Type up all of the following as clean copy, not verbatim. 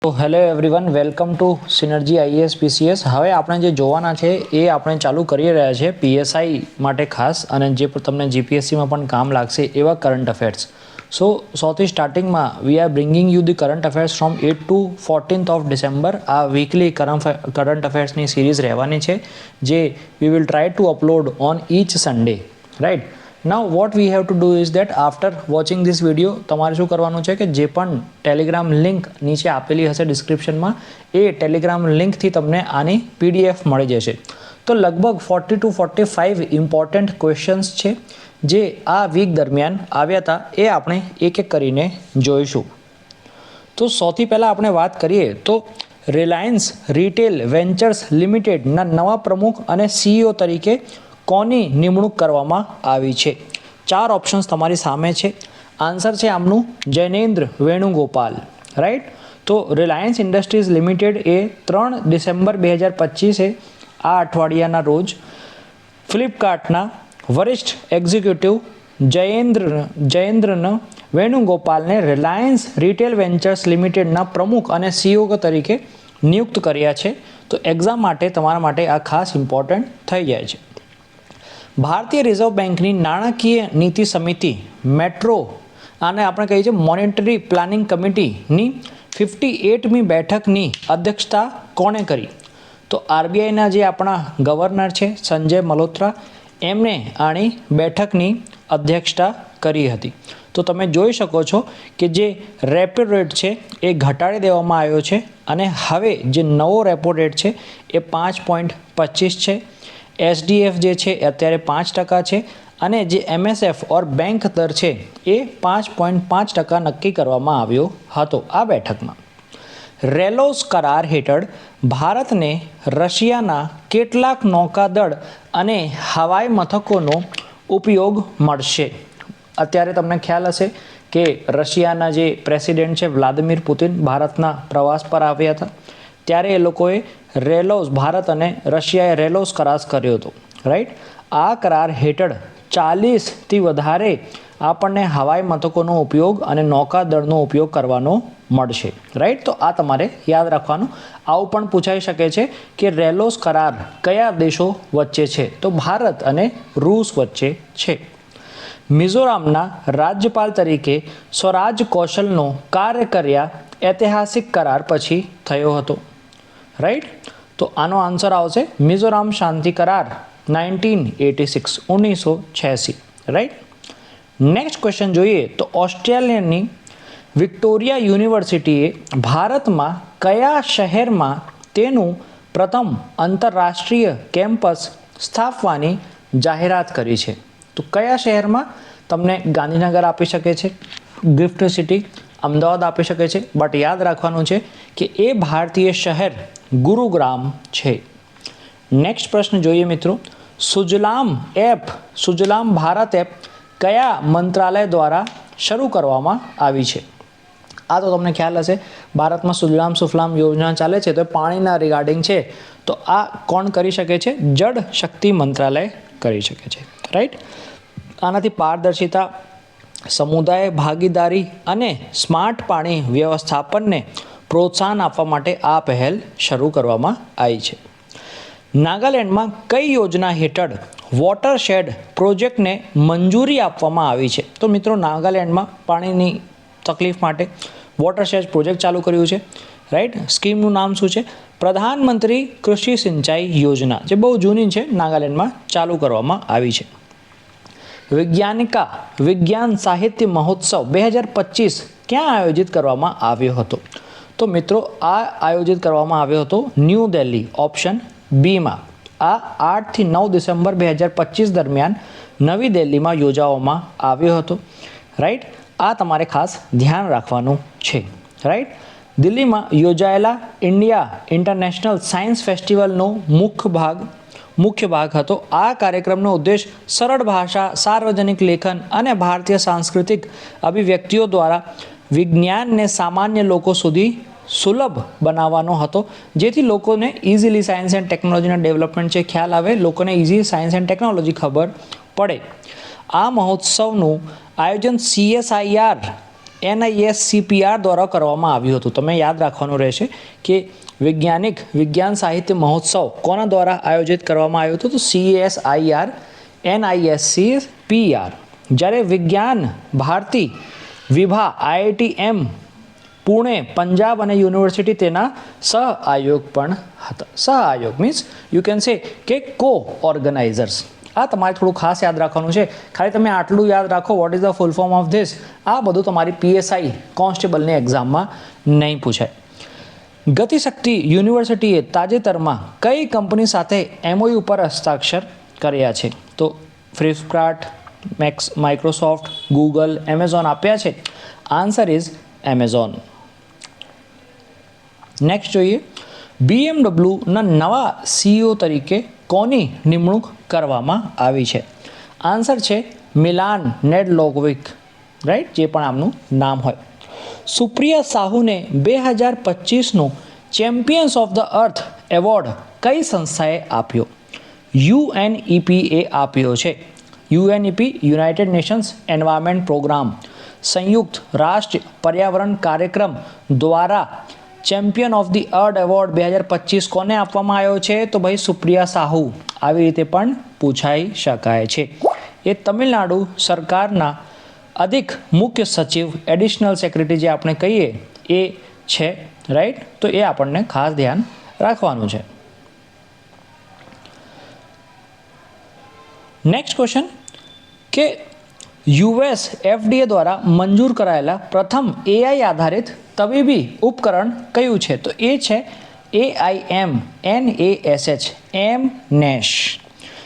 તો hello everyone, welcome to Synergy IAS PCS. હવે આપણે જે જોવાના છે એ આપણે ચાલુ કરી રહ્યા છે પીએસઆઈ માટે ખાસ, અને જે તમને જીપીએસસીમાં પણ કામ લાગશે એવા કરંટ અફેર્સ. સો સૌથી સ્ટાર્ટિંગમાં we are bringing you the current affairs from 8 to 14th of December. આ વીકલી કરંટ અફેર્સની સિરીઝ રહેવાની છે, જે we will try to upload on each Sunday, right. Now what we have to do is that after watching this video તમારે શું કરવાનું છે કે જે પણ ટેલિગ્રામ લિંક નીચે આપેલી હશે ડિસ્ક્રિપ્શનમાં, એ ટેલિગ્રામ લિંકથી તમને આની પીડીએફ મળી જશે. તો લગભગ 40 to 45 ઇમ્પોર્ટન્ટ ક્વેશ્ચન્સ છે જે આ વીક દરમિયાન આવ્યા હતા, એ આપણે એક એક કરીને જોઈશું. તો સૌથી પહેલાં આપણે વાત કરીએ તો રિલાયન્સ રિટેલ વેન્ચર્સ લિમિટેડના નવા પ્રમુખ અને સીઈઓ તરીકે કોની નિમણૂક કરવામાં આવી છે? 4 ઓપ્શન્સ તમારી સામે છે. આન્સર છે આમનું જૈનેન્દ્ર વેણુગોપાલ, રાઈટ. તો રિલાયન્સ ઇન્ડસ્ટ્રીઝ લિમિટેડ એ 3 ડિસેમ્બર 2025 આ અઠવાડિયાના રોજ ફ્લિપકાર્ટના વરિષ્ઠ એક્ઝિક્યુટિવ જયેન્દ્રન વેણુગોપાલને રિલાયન્સ રિટેલ વેન્ચર્સ લિમિટેડના પ્રમુખ અને સીઈઓ તરીકે નિયુક્ત કર્યા છે. તો એક્ઝામ માટે તમારા માટે આ ખાસ ઇમ્પોર્ટન્ટ થઈ જાય છે. ભારતીય રિઝર્વ બેંકની નાણાકીય નીતિ સમિતિ મેટ્રો, આને આપણે કહીએ છીએ મોનેટરી પ્લાનિંગ કમિટીની 58મી બેઠકની અધ્યક્ષતા કોણે કરી? તો આરબીઆઈના જે આપણા ગવર્નર છે સંજય મલ્હોત્રા, એમણે આની બેઠકની અધ્યક્ષતા કરી હતી. તો તમે જોઈ શકો છો કે જે રેપો રેટ છે એ ઘટાડી દેવામાં આવ્યો છે, અને હવે જે નવો રેપો રેટ છે એ 5.25 છે. એસડીએફ જે છે એ અત્યારે 5% છે, અને જે એમએસએફ ઓર બેંક દર છે એ 5.5% નક્કી કરવામાં આવ્યો હતો આ બેઠકમાં. રેલોસ કરાર હેઠળ ભારતને રશિયાના કેટલાક નૌકાદળ અને હવાઈ મથકોનો ઉપયોગ મળશે? અત્યારે તમને ખ્યાલ હશે કે રશિયાના જે પ્રેસિડેન્ટ છે વ્લાદિમીર પુતિન ભારતના પ્રવાસ પર આવ્યા હતા, ત્યારે એ લોકોએ રેલોસ, ભારત અને રશિયાએ રેલોસ કરાર કર્યો હતો, રાઈટ. આ કરાર હેઠળ 40થી વધારે આપણને હવાઈ મથકોનો ઉપયોગ અને નૌકાદળનો ઉપયોગ કરવાનો મળશે, રાઈટ. તો આ તમારે યાદ રાખવાનું. આવું પણ પૂછાઈ શકે છે કે રેલોસ કરાર કયા દેશો વચ્ચે છે? તો ભારત અને રૂસ વચ્ચે છે. મિઝોરમના રાજ્યપાલ તરીકે સ્વરાજ કૌશલનો કાર્ય કર્યા ઐતિહાસિક કરાર પછી થયો હતો, રાઈટ. તો આનો આન્સર આવશે મિઝોરમ શાંતિ કરાર 1986, રાઈટ. નેક્સ્ટ ક્વેશ્ચન જોઈએ તો ઓસ્ટ્રેલિયાની વિક્ટોરિયા યુનિવર્સિટીએ ભારતમાં કયા શહેરમાં તેનું પ્રથમ આંતરરાષ્ટ્રીય કેમ્પસ સ્થાપવાની જાહેરાત કરી છે? તો કયા શહેરમાં? તમને ગાંધીનગર આપી શકે છે, ગિફ્ટ સિટી અમદાવાદ આપી શકે છે, બટ યાદ રાખવાનું છે કે એ ભારતીય શહેર ગુરુગ્રામ છે. નેક્સ્ટ પ્રશ્ન જોઈએ મિત્રો. સુજલામ ભારત એપ કયા મંત્રાલય દ્વારા શરૂ કરવામાં આવી છે? આ તો તમને ખ્યાલ હશે, ભારતમાં સુજલામ સુફલામ યોજના ચાલે છે, તો પાણીના રિગાર્ડિંગ છે. તો આ કોણ કરી શકે છે? જળ શક્તિ મંત્રાલય કરી શકે છે, રાઈટ. આનાથી પારદર્શિતા, સમુદાય ભાગીદારી અને સ્માર્ટ પાણી વ્યવસ્થાપનને પ્રોત્સાહન આપવા માટે આ પહેલ શરૂ કરવામાં આવી છે. નાગાલેન્ડમાં કઈ યોજના હેઠળ વોટરશેડ પ્રોજેક્ટને મંજૂરી આપવામાં આવી છે? તો મિત્રો નાગાલેન્ડમાં પાણીની તકલીફ માટે વોટરશેડ પ્રોજેક્ટ ચાલુ કર્યું છે, રાઈટ. સ્કીમનું નામ શું છે? પ્રધાનમંત્રી કૃષિ સિંચાઈ યોજના, જે બહુ જૂની છે, નાગાલેન્ડમાં ચાલુ કરવામાં આવી છે. વિજ્ઞાન સાહિત્ય મહોત્સવ 2025 ક્યાં આયોજિત કરવામાં આવ્યો હતો? તો મિત્રો આ આયોજિત કરવામાં આવ્યો હતો ન્યૂ દિલ્હી, ઓપ્શન બીમાં. આ 8 થી 9 ડિસેમ્બર 2025 દરમિયાન નવી દિલ્હીમાં યોજવામાં આવ્યો હતો, રાઈટ. આ તમારે ખાસ ધ્યાન રાખવાનું છે, રાઈટ. દિલ્હીમાં યોજાયેલા ઇન્ડિયા ઇન્ટરનેશનલ સાયન્સ ફેસ્ટિવલનો મુખ્ય ભાગ હતો. આ કાર્યક્રમનો ઉદ્દેશ સરળ ભાષા, સાર્વજનિક લેખન અને ભારતીય સાંસ્કૃતિક અભિવ્યક્તિઓ દ્વારા વિજ્ઞાનને સામાન્ય લોકો સુધી સુલભ બનાવવાનો હતો, જેથી લોકોને ઇઝીલી સાયન્સ એન્ડ ટેકનોલોજીના ડેવલપમેન્ટ છે ખ્યાલ આવે, લોકોને ઇઝી સાયન્સ એન્ડ ટેકનોલોજી ખબર પડે. આ મહોત્સવનું આયોજન CSIR NISCPR દ્વારા કરવામાં આવ્યું હતું. તમે યાદ રાખવાનું રહેશે કે વિજ્ઞાન સાહિત્ય મહોત્સવ કોના દ્વારા આયોજિત કરવામાં આવ્યું હતું? તો CSIR NISCPR. જ્યારે વિજ્ઞાન ભારતી વિભા IITM પુણે પંજાબ અને યુનિવર્સિટી તેના સહઆયોજક પણ હતા. સહઆયોજક મીન્સ યુ કેન સે કે કો ઓર્ગેનાઇઝર્સ. આ તમારે થોડું ખાસ યાદ રાખવાનું છે. ખાલી તમે આટલું યાદ રાખો, what is the full form of this. આ બધું તમારી PSI કોન્સ્ટેબલની એક્ઝામમાં નહીં પૂછાય. ગતિશક્તિ યુનિવર્સિટીએ તાજેતરમાં કઈ કંપની સાથે MOU પર હસ્તાક્ષર કર્યા છે? તો ફ્લિપકાર્ટ, માઇક્રોસોફ્ટ, ગૂગલ, એમેઝોન આપ્યા છે. Answer is Amazon. નેક્સ્ટ જોઈએ, BMWના નવા CEO તરીકે કોની નિમણૂક કરવામાં આવી છે? આન્સર છે મિલાન નેડલોવિક, રાઈટ, જે પણ આમનું નામ હોય. સુપ્રિયા સાહુને 2025નું champions of the earth award કઈ સંસ્થાએ આપ્યો? UNEP એ આપ્યો છે. UNEP United Nations Environment Programme, સંયુક્ત રાષ્ટ્ર પર્યાવરણ કાર્યક્રમ દ્વારા champion of the earth award 2025 કોને આપવામાં આવ્યો છે? તો ભાઈ સુપ્રિયા સાહુ. આવી રીતે પણ પૂછાઈ શકાય છે. એ તમિલનાડુ સરકારના અધિક મુખ્ય સચિવ, એડિશનલ સેક્રેટરી જે આપણે કહીએ એ છે, રાઈટ. તો એ આપણને ખાસ ધ્યાન રાખવાનું છે. નેક્સ્ટ ક્વેશ્ચન કે US FDA દ્વારા મંજૂર કરાયેલા પ્રથમ AI આધારિત તબીબી ઉપકરણ કયું છે? તો એ છે AIM NASH.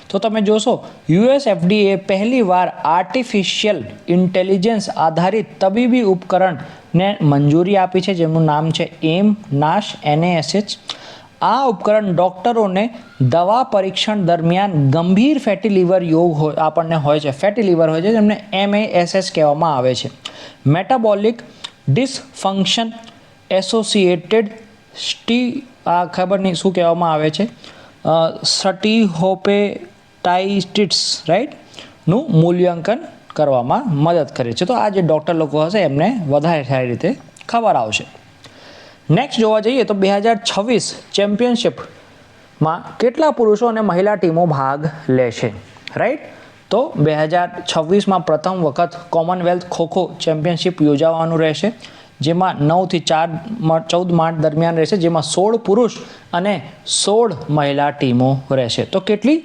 તો તમે જોશો US FDA પહેલીવાર આર્ટિફિશિયલ ઇન્ટેલિજન્સ આધારિત તબીબી ઉપકરણને મંજૂરી આપી છે, જેમનું નામ છે AIM-NASH. આ ઉપકરણ ડૉક્ટરોને દવા પરીક્ષણ દરમિયાન ગંભીર ફેટી લીવર આપણને હોય છે, ફેટી લીવર હોય છે, જેમને MASH કહેવામાં આવે છે. મેટાબોલિક ડિસફંક્શન એસોસિએટેડ આ ખબર નહીં શું કહેવામાં આવે છે, સ્ટીહોપેટાઇટિસ, રાઈટ, નું મૂલ્યાંકન કરવામાં મદદ કરે છે. તો આ જે ડૉક્ટર લોકો હશે એમને વધારે સારી રીતે ખબર આવશે. નેક્સ્ટ જોવા જઈએ તો 2026 ચેમ્પિયનશિપમાં કેટલા પુરુષો અને મહિલા ટીમો ભાગ લેશે? રાઈટ. તો 2026માં પ્રથમ વખત કોમનવેલ્થ ખોખો ચેમ્પિયનશિપ યોજાવાનું રહેશે, જેમાં 9 થી 14 માર્ચ દરમિયાન રહેશે, જેમાં 16 પુરુષ અને 16 મહિલા ટીમો રહેશે. તો કેટલી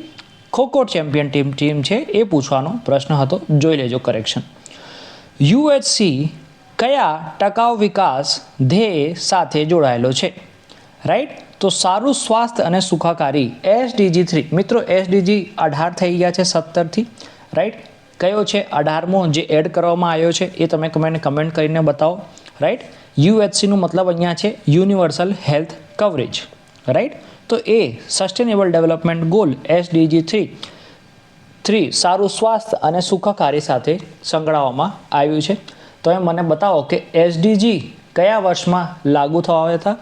ખોખો ચેમ્પિયન ટીમ છે એ પૂછવાનો પ્રશ્ન હતો. જોઈ લેજો કરેક્શન. UHC કયા ટકાઉ વિકાસ ધ્યેય સાથે જોડાયેલો છે? રાઈટ. તો સારું સ્વાસ્થ્ય અને સુખાકારી SDG 3. મિત્રો SDG 18 થઈ ગયા છે 17થી, રાઈટ. કયો છે 18મો જે એડ કરવામાં આવ્યો છે એ તમે કમેન્ટ કરીને બતાવો, રાઈટ. UHCનું મતલબ અહીંયા છે યુનિવર્સલ હેલ્થ કવરેજ, રાઈટ. તો એ સસ્ટેનેબલ ડેવલપમેન્ટ ગોલ SDG 3 સારું સ્વાસ્થ્ય અને સુખાકારી સાથે સંકળાવવામાં આવ્યું છે. તો એ મને બતાવો કે SDG કયા વર્ષમાં લાગુ થવા હતા,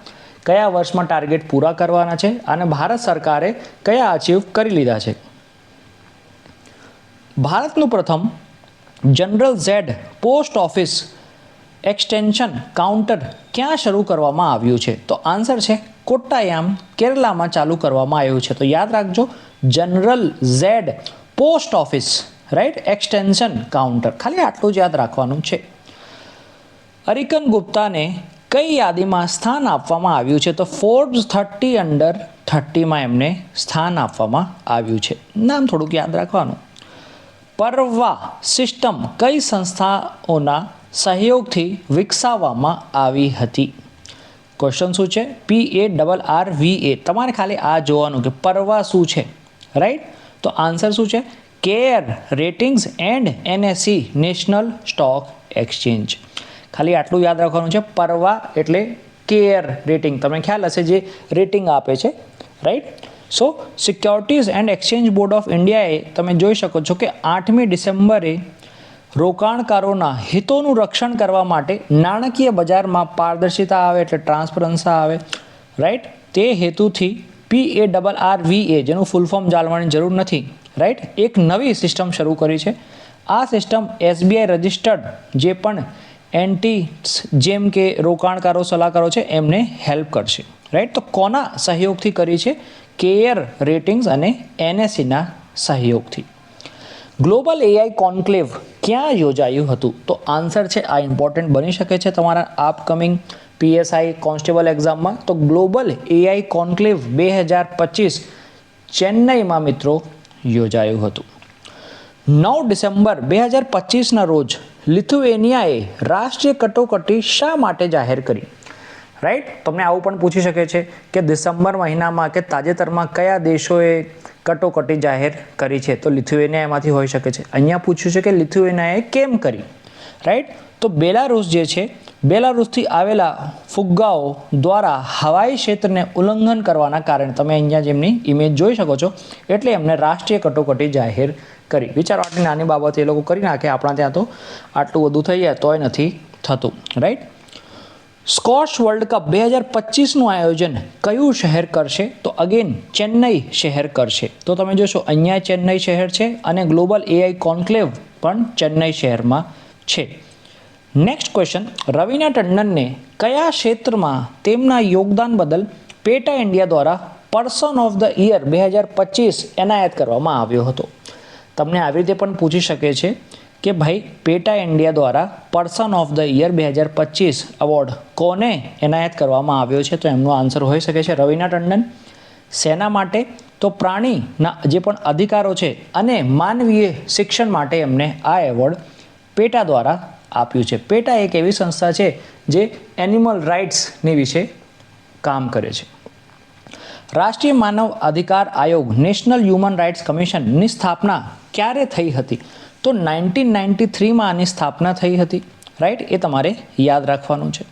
કયા વર્ષમાં ટાર્ગેટ પૂરા કરવાના છે અને ભારત સરકારે કયા અચીવ કરી લીધા છે. ભારતનું પ્રથમ general Z post office extension counter ક્યાં શરૂ કરવામાં આવ્યું છે? તો આન્સર છે કોટ્ટાયામ, કેરલામાં ચાલુ કરવામાં આવ્યું છે. તો યાદ રાખજો, general Z post office, right, extension counter. ખાલી આટલું જ યાદ રાખવાનું છે. અરિકન ગુપ્તાને કઈ યાદીમાં સ્થાન આપવામાં આવ્યું છે? તો ફોર્બ્સ 30 અંડર 30માં એમને સ્થાન આપવામાં આવ્યું છે. નામ થોડુંક યાદ રાખવાનું. પરવા સિસ્ટમ કઈ સંસ્થાઓના સહયોગથી વિકસાવવામાં આવી હતી? ક્વેશ્ચન શું છે? PARRVA. તમારે ખાલી આ જોવાનું કે પરવા શું છે, રાઈટ. તો આન્સર શું છે? Care ratings and NSE national stock exchange. ખાલી આટલું યાદ રાખવાનું છે. પરવા એટલે કેર રેટિંગ, તમને ખ્યાલ હશે જે રેટિંગ આપે છે, right. So securities and exchange board of ઇન્ડિયાએ તમે જોઈ શકો છો કે 8મી ડિસેમ્બરે રોકાણકારોના હિતોનું રક્ષણ કરવા માટે નાણાકીય બજારમાં પારદર્શિતા આવે એટલે ટ્રાન્સપરન્સી આવે, રાઈટ. તે હેતુથી PARRVA, જેનું ફૂલ ફોર્મ જાણવાની જરૂર નથી, રાઈટ, એક નવી સિસ્ટમ શરૂ કરી છે. આ સિસ્ટમ SBI રજિસ્ટર્ડ જે પણ એન્ટિટ્સ જેમ કે રોકાણકારો સલાહકારો છે એમને હેલ્પ કરશે, રાઈટ. તો કોના સહયોગથી કરી છે? કેયર રેટિંગ્સ અને એનએસસીના સહયોગથી. ગ્લોબલ એઆઈ કોન્ક્લેવ ક્યાં યોજાયું હતું? તો આન્સર છે આ ઇમ્પોર્ટન્ટ બની શકે છે તમારા આપકમિંગ પીએસઆઈ કોન્સ્ટેબલ એક્ઝામમાં. તો ગ્લોબલ એઆઈ કોન્ક્લેવ 2025 ચેન્નઈમાં મિત્રો યોજાયું હતું. 9 ડિસેમ્બર 2025ના રોજ લિથુએનિયાએ રાષ્ટ્રીય કટોકટી શા માટે જાહેર કરી? રાઈટ. તમને આવું પણ પૂછી શકે છે કે ડિસેમ્બર મહિનામાં કે તાજેતરમાં કયા દેશોએ કટોકટી જાહેર કરી છે? તો લિથુએનિયા એમાંથી હોઈ શકે છે. અહીંયા પૂછ્યું છે કે લિથુએનિયાએ કેમ કરી, રાઈટ. તો બેલારુસ જે છે, બેલારુસથી આવેલા ફુગ્ગાઓ દ્વારા હવાઈ ક્ષેત્રને ઉલ્લંઘન કરવાના કારણે તમે અહીંયા જેમની ઇમેજ જોઈ શકો છો, એટલે એમને રાષ્ટ્રીય કટોકટી જાહેર કરી. વિચારો, આટલી નાની બાબત એ લોકો કરી નાખે. આપણા ત્યાં તો આટલું બધું થઈ જાય તોય નથી થતું, રાઈટ. સ્કોશ વર્લ્ડ કપ 2025નું આયોજન કયું શહેર કરશે? તો અગેન ચેન્નઈ શહેર કરશે. તો તમે જોશો અહીંયા ચેન્નઈ શહેર છે અને ગ્લોબલ એઆઈ કોન્ક્લેવ પણ ચેન્નઈ શહેરમાં છે. નેક્સ્ટ ક્વેશ્ચન, રવિના ટંડનને કયા ક્ષેત્રમાં તેમના યોગદાન બદલ પેટા ઇન્ડિયા દ્વારા પર્સન ઓફ ધ યર 2025 એનાયત કરવામાં આવ્યો હતો? તમને આવી રીતે પણ પૂછી શકે છે કે ભાઈ પેટા ઇન્ડિયા દ્વારા person of the year 2025 award કોને એનાયત કરવામાં આવ્યો છે? તો એમનો આન્સર હોઈ શકે છે રવિના ટંડન. શેના માટે? તો પ્રાણીના જે પણ અધિકારો છે અને માનવીય શિક્ષણ માટે એમને આ એવોર્ડ પેટા દ્વારા આપ્યું છે. પેટા એક એવી સંસ્થા છે જે એનિમલ રાઇટ્સની વિશે કામ કરે છે. રાષ્ટ્રીય માનવ અધિકાર આયોગ નેશનલ હ્યુમન રાઇટ્સ કમિશનની સ્થાપના ક્યારે થઈ હતી? તો 1993માં આની સ્થાપના થઈ હતી, રાઈટ. એ તમારે યાદ રાખવાનું છે.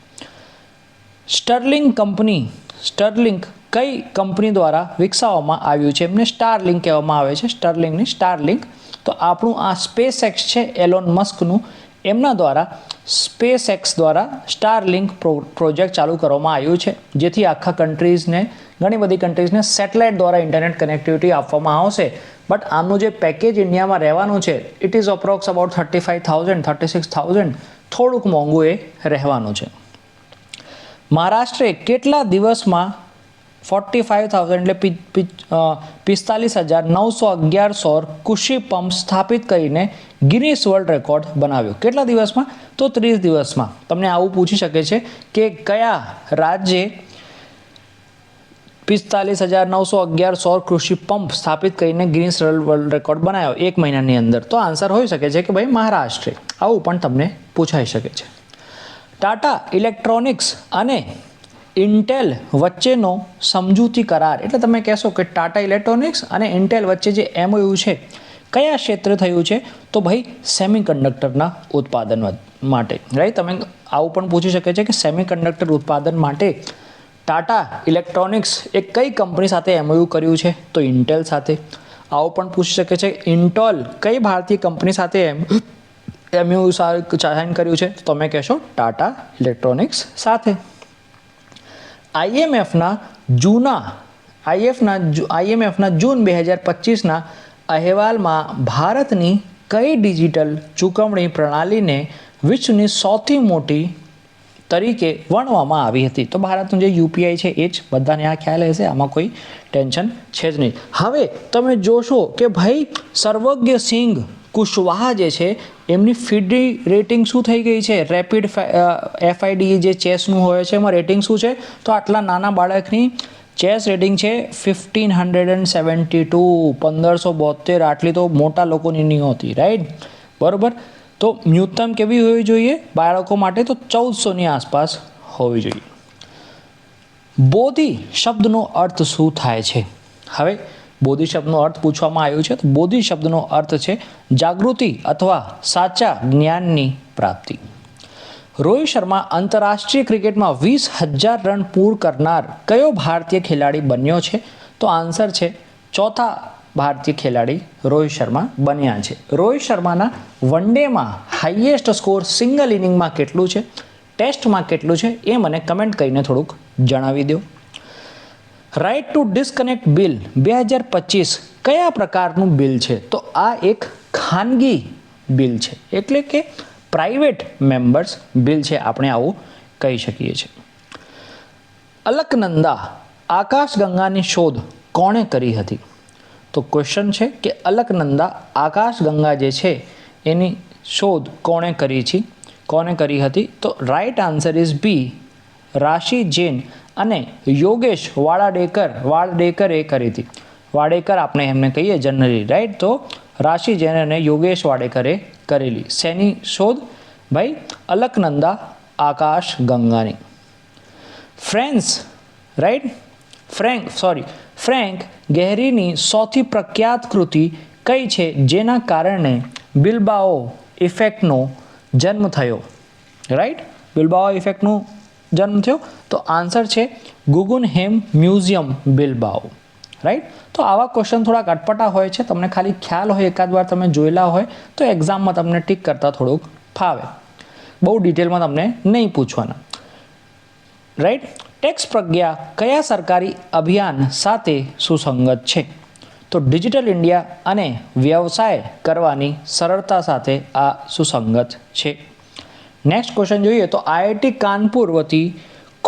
સ્ટર્લિંગ કઈ કંપની દ્વારા વિકસાવવામાં આવ્યું છે? એમને સ્ટારલિંક કહેવામાં આવે છે. સ્ટર્લિંગની સ્ટારલિંક. તો આપણું આ સ્પેસ એક્સ છે એલોન મસ્કનું, એમના દ્વારા સ્પેસ એક્સ દ્વારા સ્ટારલિંક પ્રોજેક્ટ ચાલુ કરવામાં આવ્યું છે, જેથી આખા કન્ટ્રીઝને, ઘણી બધી કન્ટ્રીઝને સેટેલાઇટ દ્વારા ઇન્ટરનેટ કનેક્ટિવિટી આપવામાં આવશે. બટ આમનું જે પેકેજ ઇન્ડિયામાં રહેવાનું છે, ઇટ ઇઝ અપ્રોક્સ અબાઉટ 35,000 36,000, થોડુંક મોંઘું એ રહેવાનું છે. મહારાષ્ટ્રે કેટલા દિવસમાં 45,000 એટલે 45,911 સૌર કૃષિ પંપ સ્થાપિત કરીને ગિનિસ વર્લ્ડ રેકોર્ડ બનાવ્યો? કેટલા દિવસમાં? તો 30 દિવસમાં. તમને આવું પૂછી શકે છે કે કયા રાજ્યે 45,911 સૌર કૃષિ પંપ સ્થાપિત કરીને ગિનિસ વર્લ્ડ રેકોર્ડ બનાવ્યો 1 મહિનાની અંદર? તો આન્સર હોઈ શકે છે કે ભાઈ મહારાષ્ટ્રે. આવું પણ તમને પૂછાઈ શકે છે. ટાટા ઇલેક્ટ્રોનિક્સ અને ઇન્ટેલ વચ્ચેનો સમજૂતી કરાર, એટલે તમે કહેશો કે ટાટા ઇલેક્ટ્રોનિક્સ અને ઇન્ટેલ વચ્ચે જે એમઓયુ છે કયા ક્ષેત્રે થયું છે? તો ભાઈ સેમિકન્ડક્ટરના ઉત્પાદન માટે, રાઈટ. તમે આવું પણ પૂછી શકે છે કે સેમિકન્ડક્ટર ઉત્પાદન માટે ટાટા ઇલેક્ટ્રોનિક્સ એ કઈ કંપની સાથે એમઓયુ કર્યું છે? તો ઇન્ટેલ સાથે. આવું પણ પૂછી શકે છે ઇન્ટેલ કઈ ભારતીય કંપની સાથે એમઓયુ સાઇન કર્યું છે? તો તમે કહેશો ટાટા ઇલેક્ટ્રોનિક્સ સાથે. આઈએમએફના જૂન 2025ના અહેવાલમાં ભારતની કઈ ડિજિટલ ચૂકવણી પ્રણાલીને વિશ્વની સૌથી મોટી તરીકે વર્ણવવામાં આવી હતી? તો ભારતનું જે યુપીઆઈ છે એ જ બધાને આ ખ્યાલ હશે, આમાં કોઈ ટેન્શન છે જ નહીં. હવે તમે જોશો કે ભાઈ સર્વજ્ઞ સિંઘ કુશવાહા જે છે એમની ફિડી રેટિંગ શું થઈ ગઈ છે? રેપિડ એફઆઈડી જે ચેસનું હોય છે એમાં રેટિંગ શું છે? તો આટલા નાના બાળકની ચેસ રેટિંગ છે 1572, 1572. આટલી તો મોટા લોકોની નહીં હોતી, રાઈટ, બરોબર. તો ન્યૂનતમ કેવી હોવી જોઈએ બાળકો માટે? તો 1400ની આસપાસ હોવી જોઈએ. બોધિ શબ્દનો અર્થ શું થાય છે? હવે બોધિ શબ્દનો અર્થ પૂછવામાં આવ્યો છે. તો બોધિ શબ્દનો અર્થ છે જાગૃતિ અથવા સાચા જ્ઞાનની પ્રાપ્તિ. રોહિત શર્મા આંતરરાષ્ટ્રીય ક્રિકેટમાં 20,000 રન પૂર કરનાર કયો ભારતીય ખેલાડી બન્યો છે? તો આન્સર છે ચોથા ભારતીય ખેલાડી રોહિત શર્મા બન્યા છે. રોહિત શર્માના વન ડેમાં હાઈએસ્ટ સ્કોર સિંગલ ઇનિંગમાં કેટલું છે? ટેસ્ટમાં કેટલું છે? એ મને કમેન્ટ કરીને થોડુંક જણાવી દો. રાઇટ ટુ ડિસ્કનેક્ટ બિલ 2025 કયા પ્રકારનું બિલ છે? તો આ એક ખાનગી બિલ છે, એટલે કે પ્રાઇવેટ મેમ્બર્સ બિલ છે, આપણે આવું કહી શકીએ છીએ. અલકનંદા આકાશગંગાની શોધ કોણે કરી હતી? તો ક્વેશ્ચન છે કે અલકનંદા આકાશગંગા જે છે એની શોધ કોણે કરી હતી? તો રાઈટ આન્સર ઇઝ બી, રાશિ જૈન અને યોગેશ વાડેકરે કરી હતી. વાડેકર આપણે એમને કહીએ જનરલી, રાઈટ. તો રાશિ જૈન અને યોગેશ વાડેકરે કરેલી. શેની શોધ? ભાઈ અલકનંદા આકાશગંગાની. ફ્રેન્ક ગેહરીની સૌથી પ્રખ્યાત કૃતિ કઈ છે જેના કારણે બિલ્બાઓ ઇફેક્ટનો જન્મ થયો? રાઈટ, બિલ્બાઓ ઇફેક્ટનો જન્મ થયો. તો આન્સર છે ગુગનહેમ મ્યુઝિયમ બિલ્બાઓ. રાઈટ. તો આવા ક્વેશ્ચન થોડાક અટપટા હોય છે, તમને ખાલી ખ્યાલ હોય, એકાદ વાર તમે જોયેલા હોય તો એક્ઝામમાં તમને ટીક કરતાં થોડુંક ફાવે. બહુ ડિટેલમાં તમને નહીં પૂછવાના. રાઈટ. ટેક્સ પ્રજ્ઞા કયા સરકારી અભિયાન સાથે સુસંગત છે? તો ડિજિટલ ઇન્ડિયા અને વ્યવસાય કરવાની સરળતા સાથે આ સુસંગત છે. નેક્સ્ટ ક્વેશ્ચન જોઈએ તો આઈઆઈટી કાનપુર વતી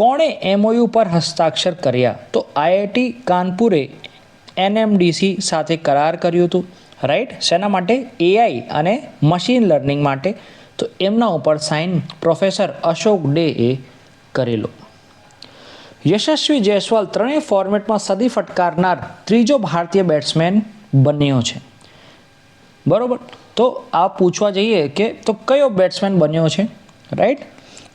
કોણે એમઓયુ પર હસ્તાક્ષર કર્યા? તો આઈઆઈટી કાનપુરે એનએમડીસી સાથે કરાર કર્યું હતું. રાઈટ. શેના માટે? એઆઈ અને મશીન લર્નિંગ માટે. તો એમના ઉપર સાઇન પ્રોફેસર અશોક ડેએ કરેલો. યશસ્વી જયસ્વાલ ત્રણેય ફોર્મેટમાં સદી ફટકારનાર ત્રીજો ભારતીય બેટ્સમેન બન્યો છે. બરોબર. તો આ પૂછવા જઈએ કે તો કયો બેટ્સમેન બન્યો છે? રાઈટ.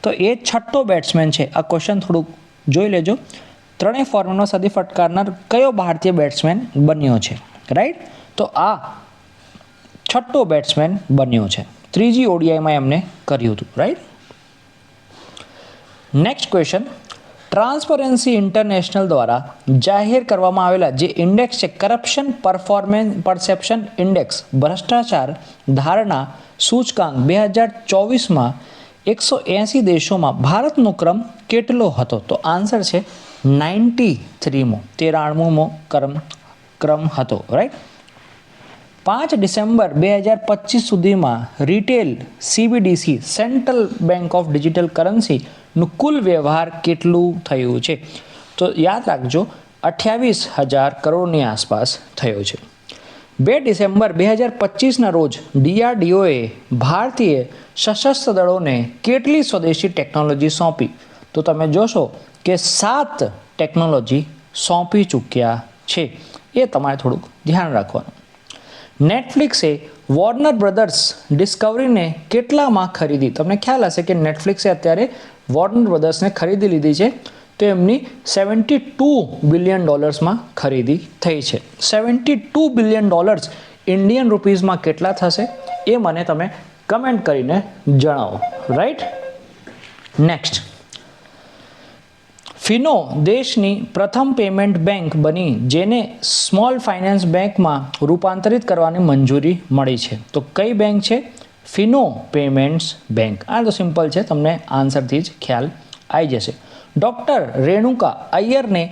તો એ છઠ્ઠો બેટ્સમેન છે. આ ક્વેશ્ચન થોડુંક જોઈ લેજો. ત્રણેય ફોર્મેટમાં સદી ફટકારનાર કયો ભારતીય બેટ્સમેન બન્યો છે? રાઈટ. તો આ છઠ્ઠો બેટ્સમેન બન્યો છે. ત્રીજી ઓડીઆઈમાં એમને કર્યું હતું. Right. Next question, transparency international દ્વારા જાહેર કરવામાં આવેલા જે ઇન્ડેક્સ છે કરપ્શન પરસેપ્શન ઇન્ડેક્સ, ભ્રષ્ટાચાર ધારણા સૂચકાંક 2024માં 180 દેશોમાં ભારતનો ક્રમ કેટલો હતો? તો આન્સર છે 93મો ક્રમ હતો. રાઈટ. 5 ડિસેમ્બર 2025 સુધીમાં retail CBDC central bank of digital કરન્સીનું કુલ વ્યવહાર કેટલું થયું છે? તો યાદ રાખજો 28,000 કરોડની આસપાસ થયો છે. 2 ડિસેમ્બર 2025ના રોજ DRDOએ ભારતીય સશસ્ત્ર દળોને કેટલી સ્વદેશી ટેકનોલોજી સોંપી? તો તમે જોશો કે 7 ટેકનોલોજી સોંપી ચૂક્યા છે. એ તમારે થોડુંક ધ્યાન રાખવાનું. નેટફ્લિક્સે વોર્નર બ્રધર્સ ડિસ્કવરીને કેટલામાં ખરીદી? તમને ખ્યાલ હશે કે નેટફ્લિક્સે અત્યારે વોર્નર બ્રધર્સને ખરીદી લીધી છે. તો એમની $72 બિલિયન ખરીદી થઈ છે. $72 બિલિયન ઇન્ડિયન રૂપીઝમાં કેટલા થશે એ મને તમે કમેન્ટ કરીને જણાવો. રાઈટ. નેક્સ્ટ, ફિનો દેશની પ્રથમ પેમેન્ટ બેંક બની જેને સ્મોલ ફાઇનાન્સ બેંકમાં રૂપાંતરિત કરવાની મંજૂરી મળી છે. તો કઈ બેંક છે? ફિનો પેમેન્ટ્સ બેંક. આ તો સિમ્પલ છે, તમને આન્સરથી જ ખ્યાલ આવી જશે. ડૉક્ટર રેણુકા અય્યરને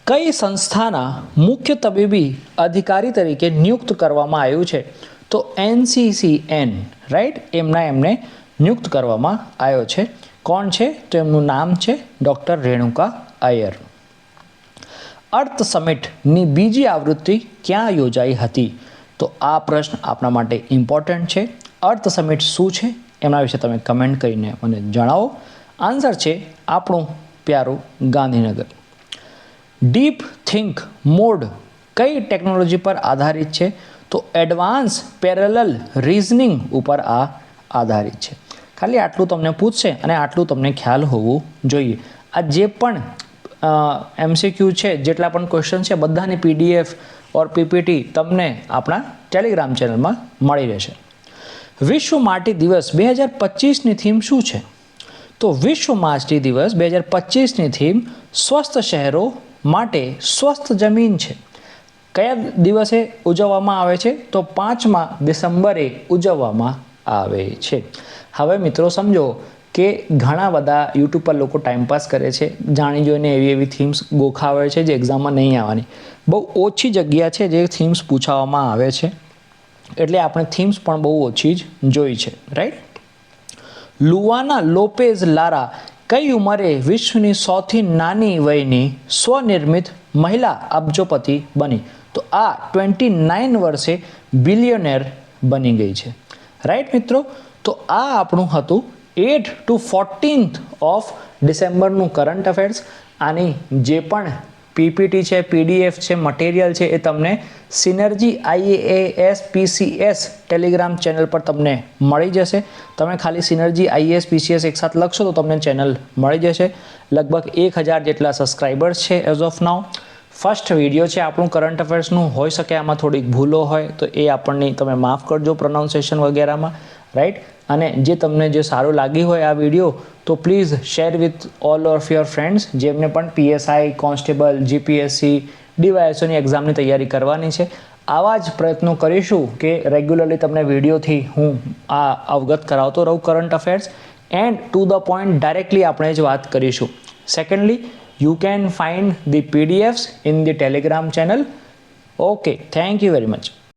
કઈ સંસ્થાના મુખ્ય તબીબી અધિકારી તરીકે નિયુક્ત કરવામાં આવ્યું છે? તો NCCN. રાઈટ. એમને નિયુક્ત કરવામાં આવ્યો છે. કોણ છે? તો એમનું નામ છે ડૉક્ટર રેણુકા અય્યર. અર્થ સમિટની બીજી આવૃત્તિ ક્યાં યોજાઈ હતી? તો આ પ્રશ્ન આપણા માટે ઇમ્પોર્ટન્ટ છે. અર્થ સમિટ શું છે એમના વિશે તમે કમેન્ટ કરીને મને જણાવો. આન્સર છે આપણું પ્યારું ગાંધીનગર. ડીપ થિંક મોડ કઈ ટેકનોલોજી પર આધારિત છે? તો એડવાન્સ પેરેલલ રીઝનિંગ ઉપર આ આધારિત છે. ખાલી આટલું તમને પૂછશે અને આટલું તમને ખ્યાલ હોવું જોઈએ. આ જે પણ MCQ છે, જેટલા પણ ક્વેશ્ચન છે, બધાની PDF ઓર PPT તમને આપણા ટેલિગ્રામ ચેનલમાં મળી રહેશે. વિશ્વ માટી દિવસ 2025ની થીમ શું છે? તો વિશ્વ માટી દિવસ 2025ની થીમ સ્વસ્થ શહેરો માટે સ્વસ્થ જમીન છે. કયા દિવસે ઉજવવામાં આવે છે? તો 5 ડિસેમ્બરે ઉજવવામાં આવે છે. હવે મિત્રો સમજો કે ઘણા બધા યુટ્યુબ પર લોકો ટાઈમપાસ કરે છે, જાણી જોઈને એવી થીમ્સ ગોખાવે છે જે એક્ઝામમાં નહીં આવવાની. બહુ ઓછી જગ્યા છે જે થીમ્સ પૂછાવવામાં આવે છે, એટલે આપણે થીમ્સ પણ બહુ ઓછી જ જોઈ છે. રાઈટ. લુઆના લોપેઝ લારા કઈ ઉંમરે વિશ્વની સૌથી નાની વયની સ્વનિર્મિત મહિલા અબજોપતિ બની? તો આ 29 વર્ષે બિલિયનેર બની ગઈ છે. રાઈટ મિત્રો, તો આ આપણું હતું 8 to 14th ઓફ ડિસેમ્બરનું કરંટ અફેર્સ. આની જે પણ પીપીટી છે, પીડીએફ છે, મટીરિયલ છે, એ તમને synergy IAS PCS Telegram channel પર તમને મળી જશે. તમે ખાલી સિનર્જી IAS PCS એકસાથ લખશો તો તમને ચેનલ મળી જશે. લગભગ 1000 જેટલા સબસ્ક્રાઈબર્સ છે as of now. First video છે આપણું કરંટ અફેર્સનું, હોઈ શકે આમાં થોડીક ભૂલો હોય તો એ આપણને તમે માફ કરજો પ્રોનાઉન્સિએશન વગેરેમાં. રાઈટ, અને જે તમને જે સારું લાગી હોય આ વિડીયો તો please share with all of your friends જેમને પણ PSI, કોન્સ્ટેબલ, GPSC, DYSOની એક્ઝામની તૈયારી કરવાની છે. આવા જ પ્રયત્નો કરીશું કે રેગ્યુલરલી તમને વિડીયોથી હું આ અવગત કરાવતો રહું current affairs, and to the point directly આપણે જ વાત કરીશું. Secondly, you can find the PDFs in the Telegram channel. Okay, thank you very much.